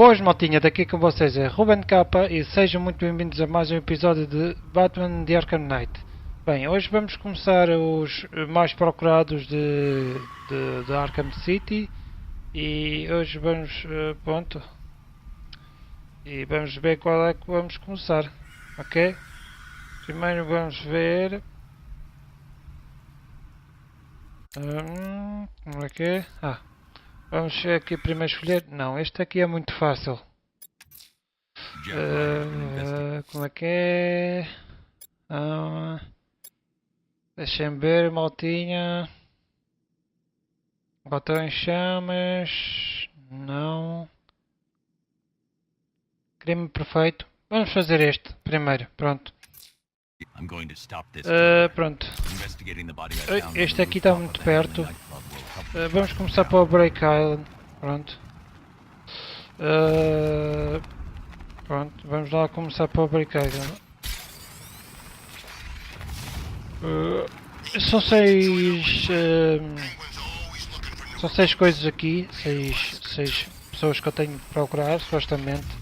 Boas maltinha, daqui com vocês é Ruben Capa e sejam muito bem-vindos a mais um episódio de Batman de Arkham Knight. Bem, hoje vamos começar os mais procurados de Arkham City e hoje vamos, pronto, e vamos ver qual é que vamos começar, ok? Primeiro vamos ver, como é que é? Vamos aqui primeiro escolher, não, este aqui é muito fácil. Como é que é? Deixem ver, maltinha. Botão em chamas. Não. Crime perfeito. Vamos fazer este primeiro. Pronto. Pronto. Este aqui está muito perto. Vamos começar para o Break Island. Pronto. Pronto, vamos lá começar para o Break Island. São seis coisas aqui, seis pessoas que eu tenho de procurar, supostamente.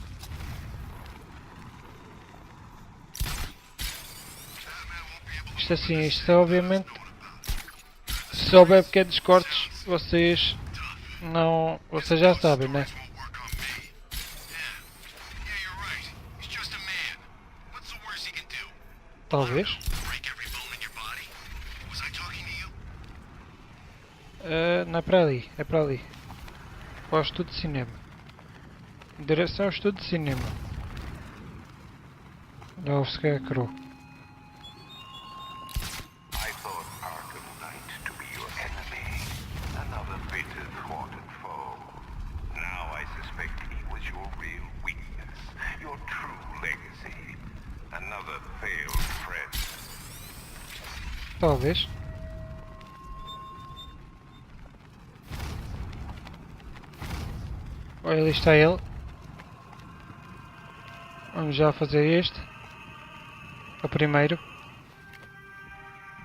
Isto assim, isto é obviamente, se houver pequenos cortes, vocês já sabem, né? Talvez. Não é para ali, é para ali. Para o estudo de cinema. Direção ao estudo de cinema. Não se quer cru. I thought Arkham Knight to be your enemy, another bitter, thwarted foe. Now I suspect he was your real weakness, your true legacy, another failed friend. Talvez. Olha, ali está ele. Vamos já fazer este. O primeiro.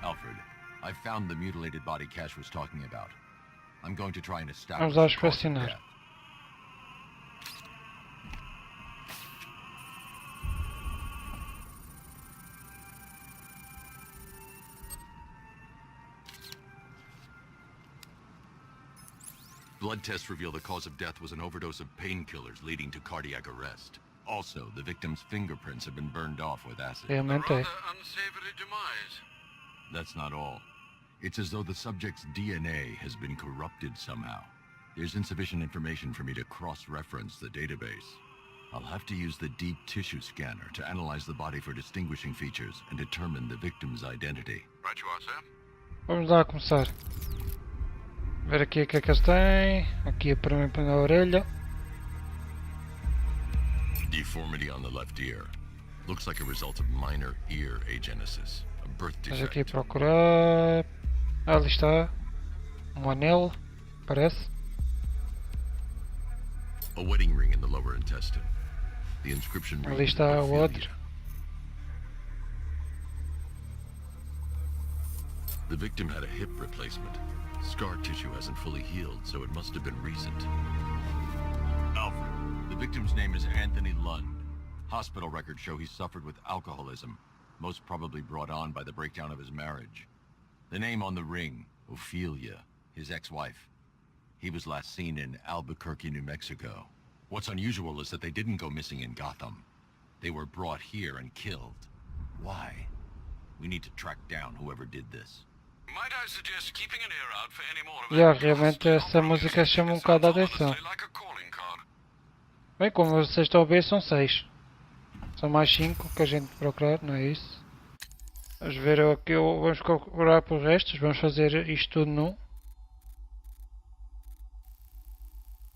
Alfred, I found the mutilated body Cash was talking about. I'm going to try and establish Vamos lá the cause of pressionar. death. Blood tests reveal the cause of death was an overdose of painkillers leading to cardiac arrest. Also, the victim's fingerprints have been burned off with acid. Realmente é. Unsavory demise. That's not all. It's as though the subject's DNA has been corrupted somehow. There's insufficient information for me to cross-reference the database. I'll have to use the deep tissue scanner to analyze the body for distinguishing features and determine the victim's identity. Right you are, sir. Vamos lá começar. Ver aqui o que é que eles têm. Aqui a primeira na orelha. Deformity on the left ear. Looks like a result of minor ear agenesis. A birth Vamos aqui defect. procurar. Ali está. Um anel. Parece. A wedding ring in the lower intestine. The inscription Ali reads está o Ophelia. outro. The victim had a hip replacement. Scar tissue hasn't fully healed, so it must have been recent. Alfred, the victim's name is Anthony Lund. Hospital records show he suffered with alcoholism, most probably brought on by the breakdown of his marriage. The name on the ring, Ophelia, his ex-wife. He was last seen in Albuquerque, New Mexico. What's unusual is that they didn't go missing in Gotham. They were brought here and killed. Why? We need to track down whoever did this. Might I suggest keeping an ear out for any more of Já, that realmente essa música chama um bocado a atenção. honestly like a calling card. Bem, como vocês estão a ver, são 6. São mais 5 que a gente procurar, não é isso? Vamos ver aqui, vamos procurar por restos, vamos fazer isto tudo num.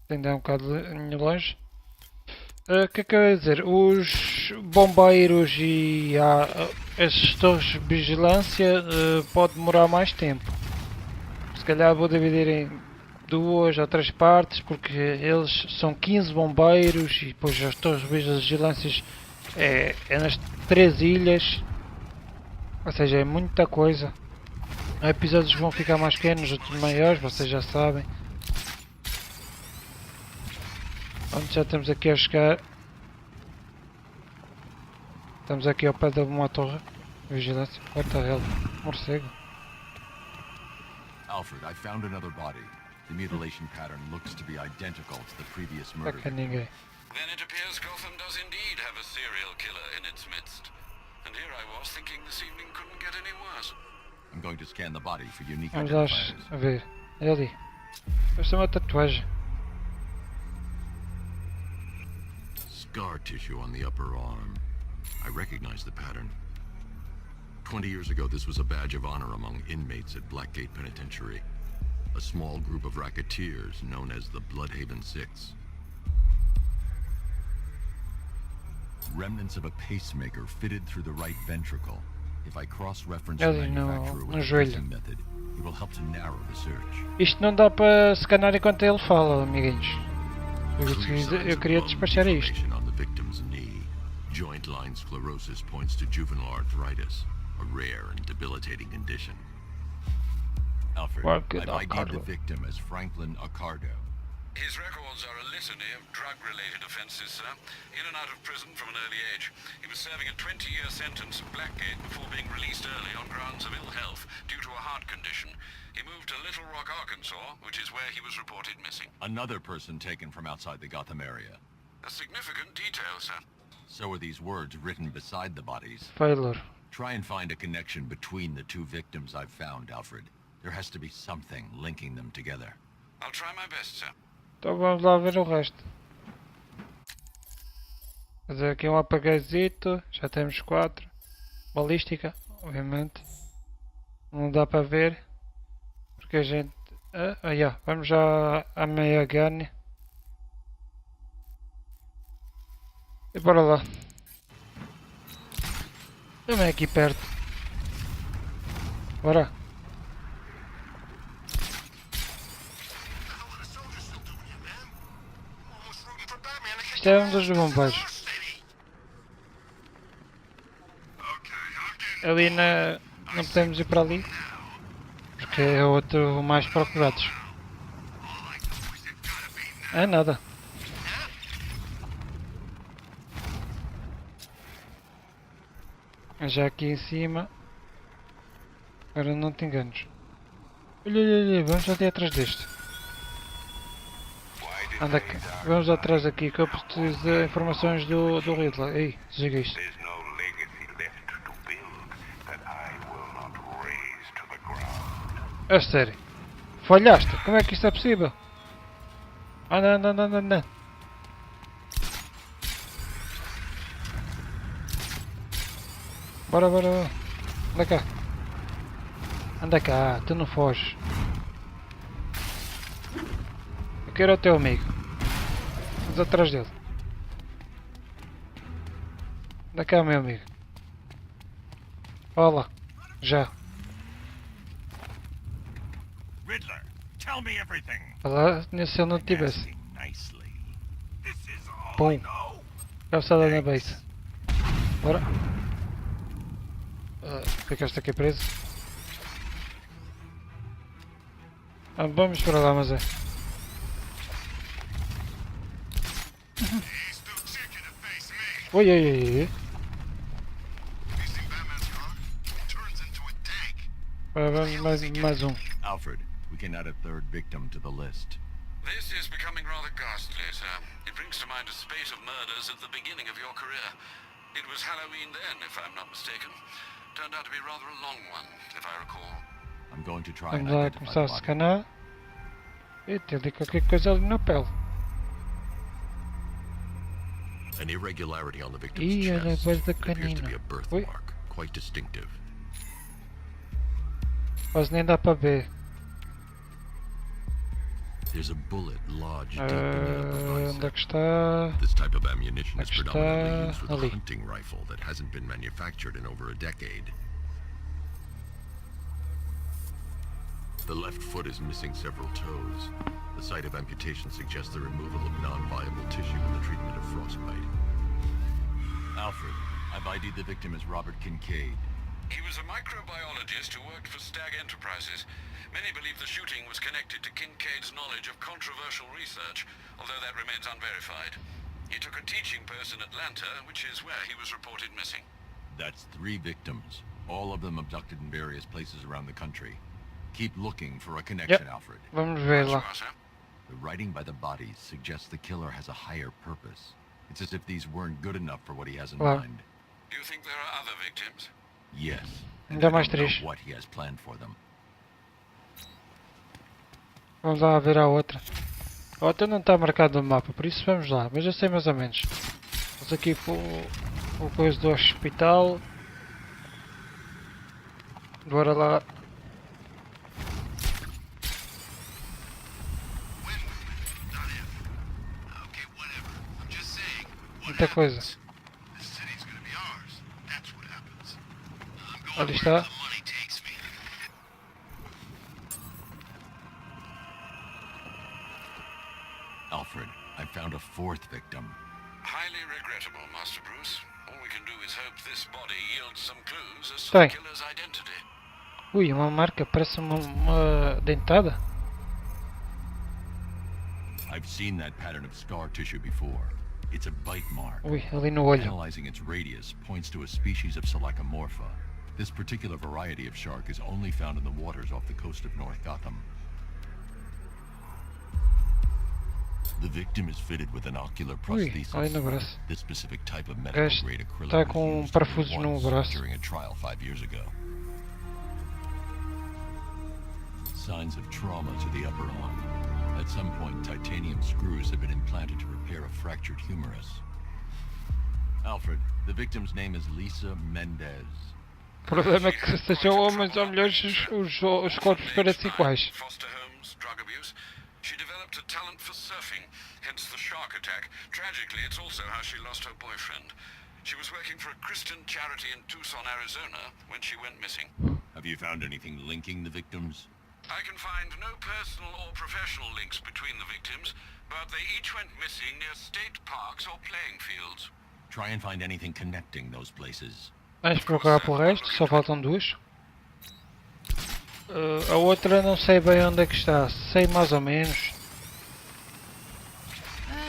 Ainda é um bocado longe. O que é que eu ia dizer? Os bombeiros e as torres de vigilância pode demorar mais tempo. Se calhar vou dividir em 2 ou 3 partes, porque eles são 15 bombeiros e depois as torres de vigilância é nas 3 ilhas. Ou seja, é muita coisa. Episódios vão ficar mais pequenos, outros maiores, vocês já sabem. Pronto, já estamos aqui a chegar. Estamos aqui ao pé de uma torre. Vigilância. What the hell? Morcego. Alfred, I found another body. The mutilation pattern looks to be identical to the previous Não murder. é ninguém. Then it appears Gotham does indeed have a serial killer in its midst. And here I was thinking this evening couldn't get any worse. I'm going to scan the body for unique Vamos lá identifiers. a ver. É ali. Esta é uma tatuagem. Scar tissue on the upper arm. I recognize the pattern. 20 years ago, this was a badge of honor among inmates at Blackgate Penitentiary. A small group of racketeers known as the Bloodhaven Six. Remnants of a pacemaker fitted through the right ventricle. If I cross-reference the Ali no manufacturer with the joelho. tracing method, it will help to narrow the search. Isto não dá para scanar enquanto ele fala, amiguinhos. Eu queria despachar isto. Inflammation on the victim's knee. Joint line sclerosis points to juvenile arthritis, a rare and debilitating condition. Alfred, Well, good I've ID'd the Accardo. victim as Franklin Accardo. His records are a litany of drug-related offences, sir. In and out of prison from an early age. He was serving a 20-year sentence at Blackgate before being released early on grounds of ill health due to a heart condition. He moved to Little Rock, Arkansas, which is where he was reported missing. Another person taken from outside the Gotham area. A significant detail, sir. So are these words written beside the bodies. Failure. Try and find a connection between the two victims I've found, Alfred. There has to be something linking them together. I'll try my best, sir. Então vamos lá ver o resto. Fazer aqui um apagazito. Já temos 4. Balística, obviamente. Não dá para ver. Porque a gente... yeah. Vamos já à meia gun. E bora lá. Também aqui perto. Bora. Isto é um dos bombeiros. Ali na... não podemos ir para ali. Porque é outro mais procurados. É nada. É já aqui em cima. Agora não te enganes. Olha, olha, olha, vamos até atrás deste. Anda aqui. Vamos atrás aqui que eu preciso de informações do Riddler. Ei, desliga isto. There's no legacy left to build that I will not raise to the ground. É sério. Falhaste. Como é que isto é possível? Anda, anda, anda, anda, anda. Bora, bora, bora. Anda cá. Anda cá, tu não foges. Eu quero o teu amigo. Vamos atrás dele. Anda cá, meu amigo. Olha lá. Já. Riddler, tell me everything. Olha lá, se eu não tivesse. Asking nicely. This is all Pum. I know. Cabeçada na base. Bora. Ficaste aqui preso. Vamos para lá, mas é. He's too chicken to face me. Oi, oi, oi, oi. You seen Batman's car? It turns into a tank. Vamos mais um. Alfred, we can add a third victim to the list. This is becoming rather ghastly, sir. It brings to mind a spate of murders at the beginning of your career. It was Halloween then, if I'm not mistaken. Turned out to be rather a long one, if I recall. I'm going to try and Vamos lá identify começar a the body. scanar. E tem ali qualquer coisa ali na pele. An irregularity on the victim's Ih, olha a chest. voz da It appears to canina. be a Oi, birthmark, quite distinctive. quase nem dá para ver. There's a bullet lodged deep beneath the Onde é bicep. que está? This type of ammunition is Aqui está predominantly used with ali. a hunting rifle that hasn't been manufactured in over a decade. The left foot is missing several toes. The site of amputation suggests the removal of non-viable tissue in the treatment of frostbite. Alfred, I've ID'd the victim as Robert Kincaid. He was a microbiologist who worked for Stag Enterprises. Many believe the shooting was connected to Kincaid's knowledge of controversial research, although that remains unverified. He took a teaching post in Atlanta, which is where he was reported missing. That's 3 victims, all of them abducted in various places around the country. Keep looking for a connection, Alfred. Vamos ver lá. Sure, sir. The writing by the bodies suggests the killer has a higher purpose. It's as if these weren't good enough for what he has in Claro. mind. Do you think there are other victims? Yes. Ainda I mais don't know 3. what he has planned for them. Vamos lá ver a outra. A outra não está marcada no mapa, por isso vamos lá. Mas eu sei mais ou menos. Vamos aqui para o coisa do hospital. Bora lá. When movement, not if. Okay, whatever. I'm just saying. What Muita coisa. happens? This city's gonna be ours. That's what happens. I'm going Ali where está. the money takes me. Alfred, I found a 4th victim. Highly regrettable, Master Bruce. All we can do is hope this body yields some clues as to Bem. the killer's identity. Ui, uma marca, parece uma dentada. I've seen that pattern of scar tissue before. It's a bite mark. Ui, ali no olho. Analyzing its radius points to a species of Selachomorpha. This particular variety of shark is only found in the waters off the coast of North Gotham. The victim is fitted with an ocular Ui, prosthesis. ali no braço. This specific type of medical Gajo grade acrylic está was com used parafusos only no once braço. during a trial 5 years ago. Signs of trauma to the upper arm. At some point, titanium screws have been implanted to repair a fractured humerus. Alfred, the victim's name is Lisa Mendez. O problema é que sejam homens ou mulheres, os corpos parecem iguais. Foster homes, drug abuse. She developed a talent for surfing, hence the shark attack. Tragically, it's also how she lost her boyfriend. She was working for a Christian charity in Tucson, Arizona, when she went missing. Have you found anything linking the victims? I can find no personal or professional links between the victims, but they each went missing near state parks or playing fields. Try and find anything connecting those places. Vamos procurar por resto, só faltam 2. A outra não sei bem onde é que está, sei mais ou menos.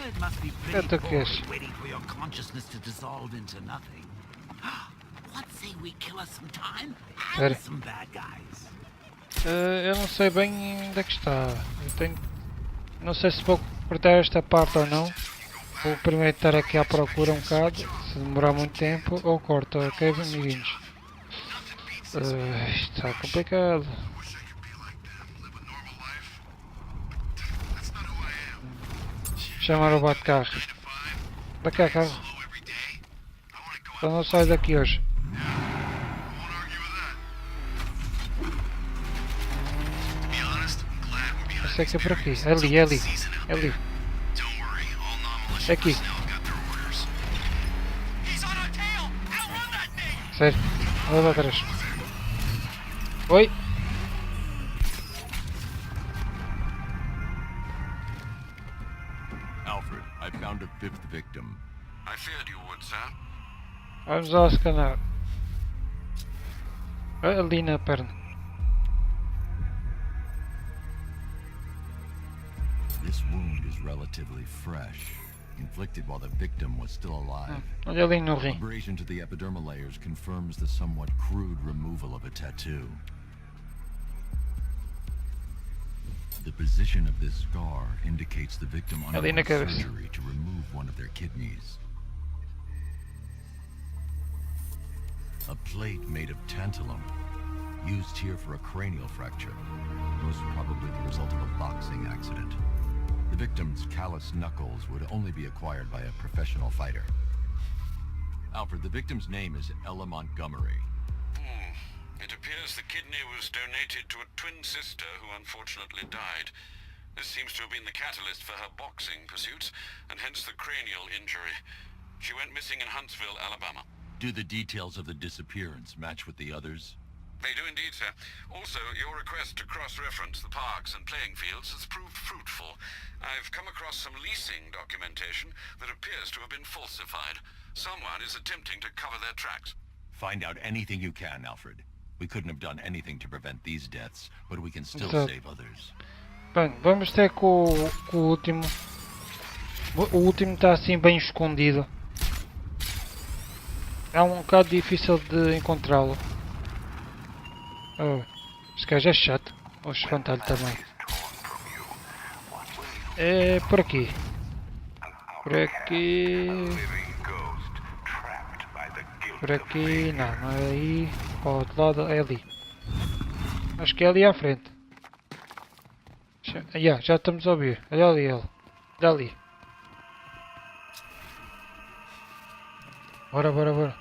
It must be Yeah, pretty took boring this. waiting for your consciousness to dissolve into nothing. What say we kill us some time Sério? and some bad guys? Eu não sei bem onde é que está. Eu tenho... Não sei se vou cortar esta parte ou não. Vou primeiro estar aqui à procura um bocado. Se demorar muito tempo, ou corto, ok, amiguinhos? Isto está complicado. Wish I could be like them, live a normal life. But that's not who I am. Chamar o bate-carro. 9 to 5, Dá cá, carro. solo every day. I want to go Só out. não sai daqui hoje. I won't argue with that. To be honest, I'm glad we're behind Não sei que é por aqui. these É ali, é ali. season out É ali. there. Don't worry, all non-militia É aqui. personnel got their orders. He's on our tail! Outrun that thing! Sério. Olha lá atrás. Oi. Alfred, I found a 5th victim. I feared you would, sir. Vamos lá escanear. Ali na perna. This wound is relatively fresh, inflicted while the victim was still alive. Olha ali no rim. Abrasion to the epidermal layers confirms the somewhat crude removal of a tattoo. The position of this scar indicates the victim Ali na underwent cabeça. surgery to remove one of their kidneys. A plate made of tantalum, used here for a cranial fracture, most probably the result of a boxing accident. The victim's calloused knuckles would only be acquired by a professional fighter. Alfred, the victim's name is Ella Montgomery. It appears the kidney was donated to a twin sister who unfortunately died. This seems to have been the catalyst for her boxing pursuits, and hence the cranial injury. She went missing in Huntsville, Alabama. Do the details of the disappearance match with the others? They do indeed, sir. Also, your request to cross-reference the parks and playing fields has proved fruitful. I've come across some leasing documentation that appears to have been falsified. Someone is attempting to cover their tracks. Find out anything you can, Alfred. We couldn't have done anything to prevent these deaths, but we can still Exato. save others. Bem, vamos ter com o último. O último está assim bem escondido. É um bocado difícil de encontrá-lo. Oh, este gajo é chato. Vou espantar-lhe também. É por aqui. Por aqui. Por aqui. Não, não é aí. Para o outro lado é ali. Acho que é ali à frente. Já estamos a ouvir. Olha ali ele. Olha ali. Bora, bora, bora.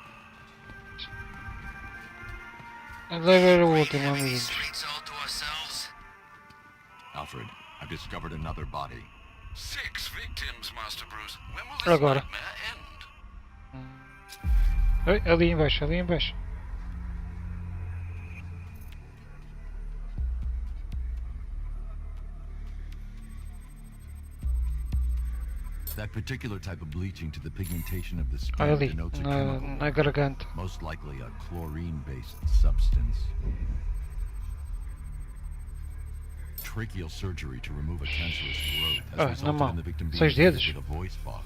Vamos lá ver o último, amiguinhos. Alfred, I've discovered another body. 6 victims, Master Bruce. When will this Agora. nightmare end? Oi, ali embaixo, ali embaixo. That particular type of bleaching to the pigmentation of the Olha skin ali, denotes a na chemical, garganta. most likely a chlorine-based substance. Tracheal surgery to remove a cancerous growth has Ah, resulted normal. in the victim being 6 dedos. fitted with a voice box.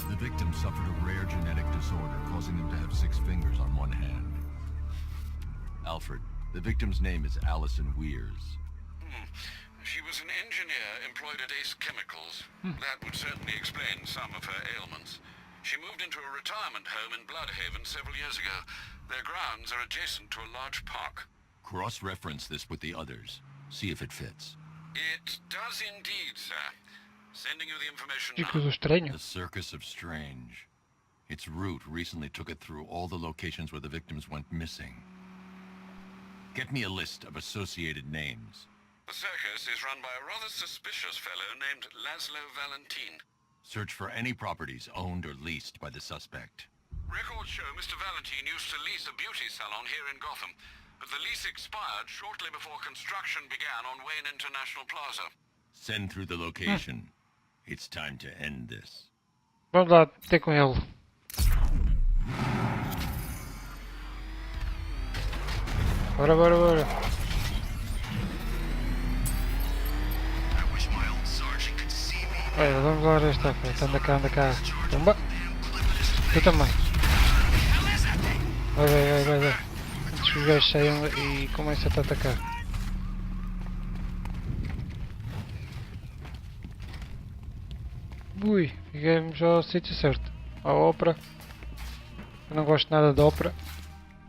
The victim suffered a rare genetic disorder causing them to have 6 fingers on one hand. Alfred, the victim's name is Allison Weers. She was an engineer employed at Ace Chemicals. That would certainly explain some of her ailments. She moved into a retirement home in Bloodhaven several years ago. Their grounds are adjacent to a large park. Cross-reference this with the others. See if it fits. It does indeed, sir. Sending you the information Fico do now. estranho. The Circus of Strange. Its route recently took it through all the locations where the victims went missing. Get me a list of associated names. The circus is run by a rather suspicious fellow named Laszlo Valentin. Search for any properties owned or leased by the suspect. Records show Mr. Valentin used to lease a beauty salon here in Gotham, but the lease expired shortly before construction began on Wayne International Plaza. Send through the location. It's time to end this. Vamos lá ter com ele. Bora, bora, bora. I wish my old sergeant could see me. Olha, vamos lá esta frente. Anda cá, anda cá. Tumba. Tu também. Vai, vai, vai, vai, vai. Antes que os gajos saiam e comecem a te atacar. Ui, chegamos ao sítio certo. À ópera. Eu não gosto nada de ópera.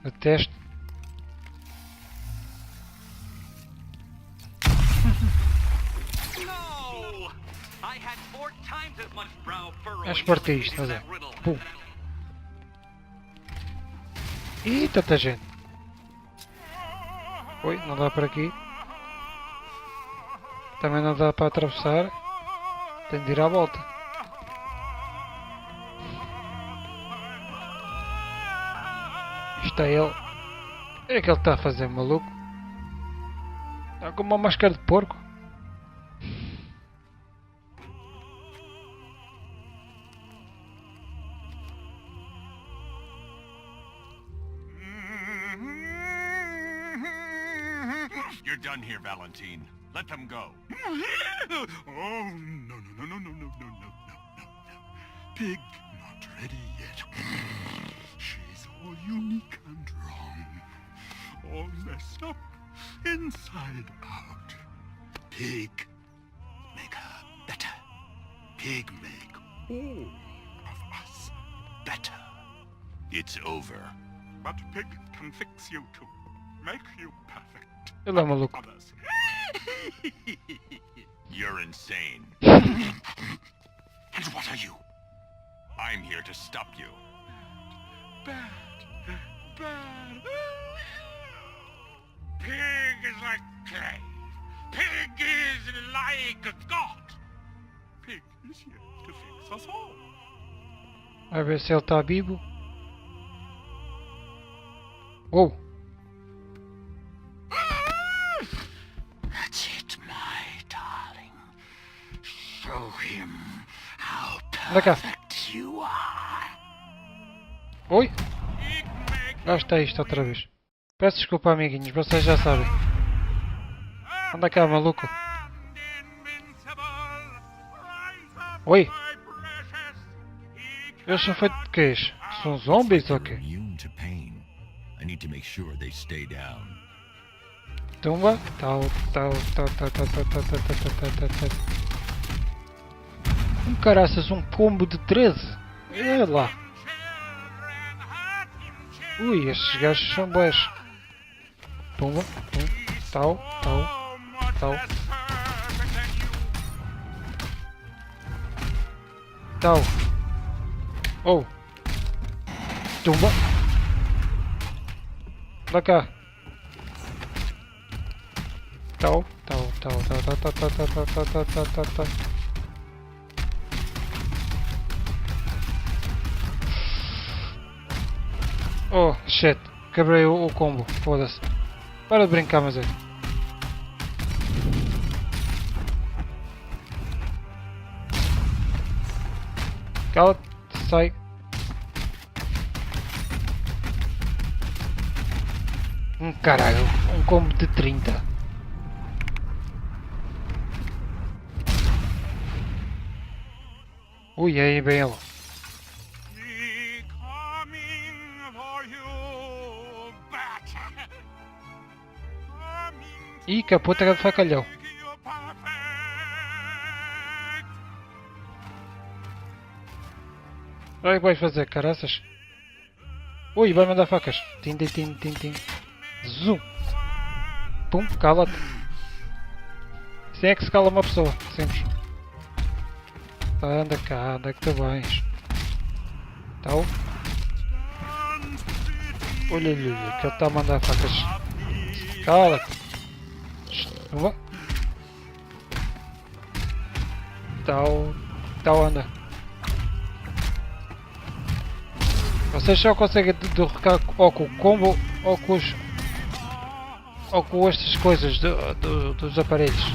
Detesto. No! I had 4 times as much brow furrow. És partista, estás a ver? Pum. Ih, tanta gente. Ui, não dá para aqui. Também não dá para atravessar. Tenho de ir à volta. Isto é ele. É que ele está a fazer, maluco. Está com uma máscara de porco. You're done here, Valentine. Let them go. Oh, no, no, no, no, no, no, no, no, no, no, no. Pig not ready yet. She's all unique and wrong. All messed up, inside out. Pig, make her better. Pig make all of us better. It's over. But Pig can fix you too. Make you perfect. Ele é maluco. Others. You're insane. And what are you? I'm here to stop you. Bad. Bad. Pig is like clay. Pig is like a god. Pig is here to fix us all. Vai ver se ele está vivo. Oh! That's it, my darling. Show him how Anda cá. perfect you are. Oi! Lá está isto outra vez. Peço desculpa, amiguinhos, vocês já sabem. Anda cá, maluco. Oi! Eu sou feito de queijo. São zombies ou quê? Immune to pain. I need to make sure they stay down. Tumba. Tal. Caraças, um combo de 13. É lá. Ui, estes gajos são boas. Tumba. Tal. Oh. Tumba. Dá cá. Tal. Oh, shit. Quebrei o combo. Foda-se. Para de brincar, mas é. Cala-te. Sai. Caralho. Um combo de 30. Ui, aí bem ela. Me coming for you, Bataman. Coming Ih, que a puta que facalhão. to make you perfect. Olha o que vais fazer, caraças. Ui, vai mandar facas. Tim. Zoom. Pum, cala-te. Assim é que se cala uma pessoa. Simples. Anda cá, anda que tu vais. Tal. Olha, que ele está a mandar facas. Cala-te. Não Tal, anda. Vocês só conseguem derrocar ou com o combo ou com estas coisas dos aparelhos.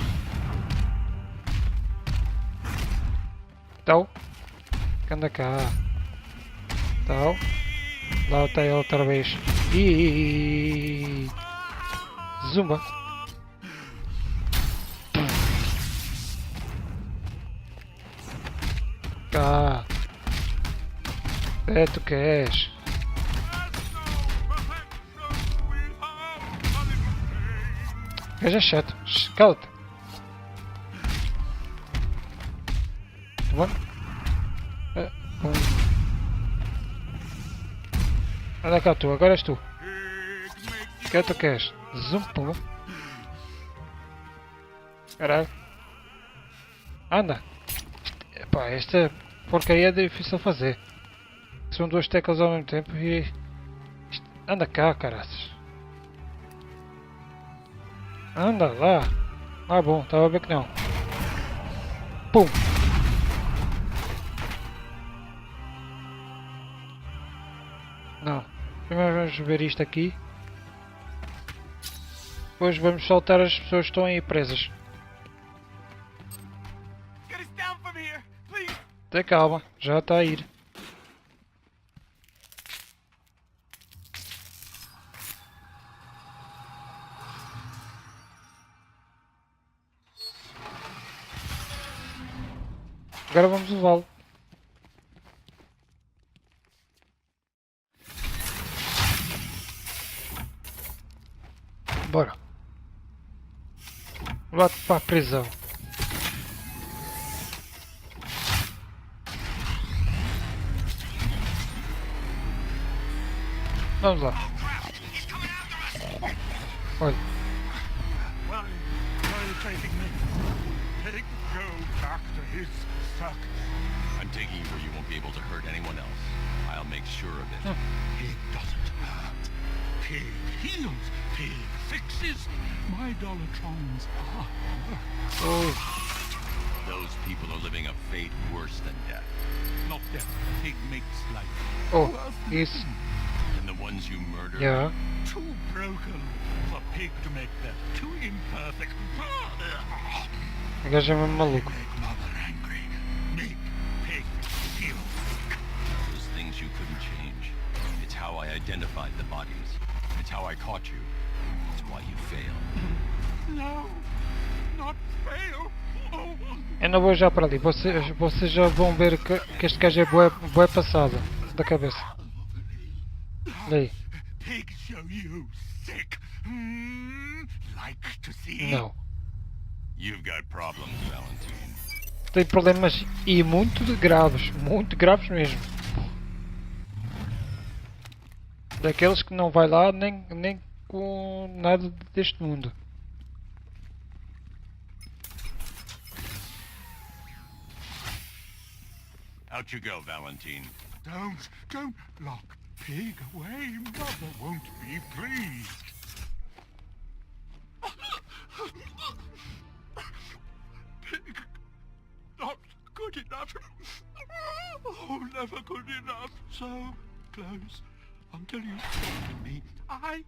Tal. Anda cá. Tal. Lá está ele outra vez. E zumba. Cá. É, tu queres? Gajo é chato. Cala-te. Toma. Anda cá tu, agora és tu. O que é que tu queres? Zoom, pumba. Caralho. Anda. Epá, esta porcaria é difícil de fazer. São duas teclas ao mesmo tempo e... Anda cá, caraças. Anda lá. Ah, bom, estava a ver que não. Pum. Não. Primeiro vamos ver isto aqui. Depois vamos soltar as pessoas que estão aí presas. Get us down from here, please. Tenha calma, já está a ir. Agora vamos levá-lo. Bora. Leva-te para a prisão. Vamos lá. Olha. While saving me, Pig go back to his circus. I'm taking you where you won't be able to hurt anyone else. I'll make sure of it. Pig doesn't hurt. Pig heals. Pig fixes. My Dollartrons are worse. Oh. Those people are living a fate worse than death. Not death. Pig makes life. Oh, worth isso. living. And the ones you murder... Yeah. Too broken for Pig to make death. Too imperfect. O gajo é mesmo maluco. Make mother angry. Make Pig feel sick. Those things you couldn't change. how I identified the bodies. It's how I caught you. It's why you failed. No, not fail. Oh, Eu não vou já para ali. Vocês já vão ver que este gajo é bué passado da cabeça. Olha aí. pigs show you sick. Like to see? Não. You've got problems, Valentine. Tem problemas e muito graves. Muito graves mesmo. Daqueles que não vai lá nem com nada deste mundo. Out you go, Valentine. Don't lock pig away. Mother won't be pleased. Pig, not good enough. Oh, never good enough. So close until you say to me, I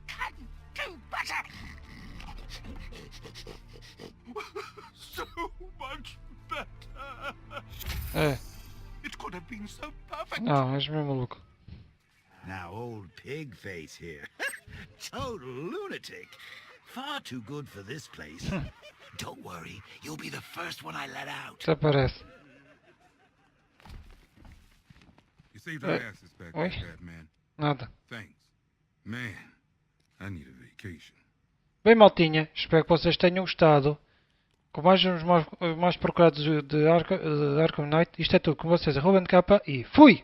can do better. So much better. É. It could have been so perfect. Não, és mesmo maluco. Now, old pig face here. Total lunatic. Far too good for this place. Don't worry, you'll be the first one I let out. Até parece. You saved our asses back Oi? there, Batman. Nada. Thanks. Man, I need a vacation. Bem, maltinha, espero que vocês tenham gostado. Com mais uns mais procurados de Arkham Knight. Isto é tudo com vocês, Ruben Capa e fui!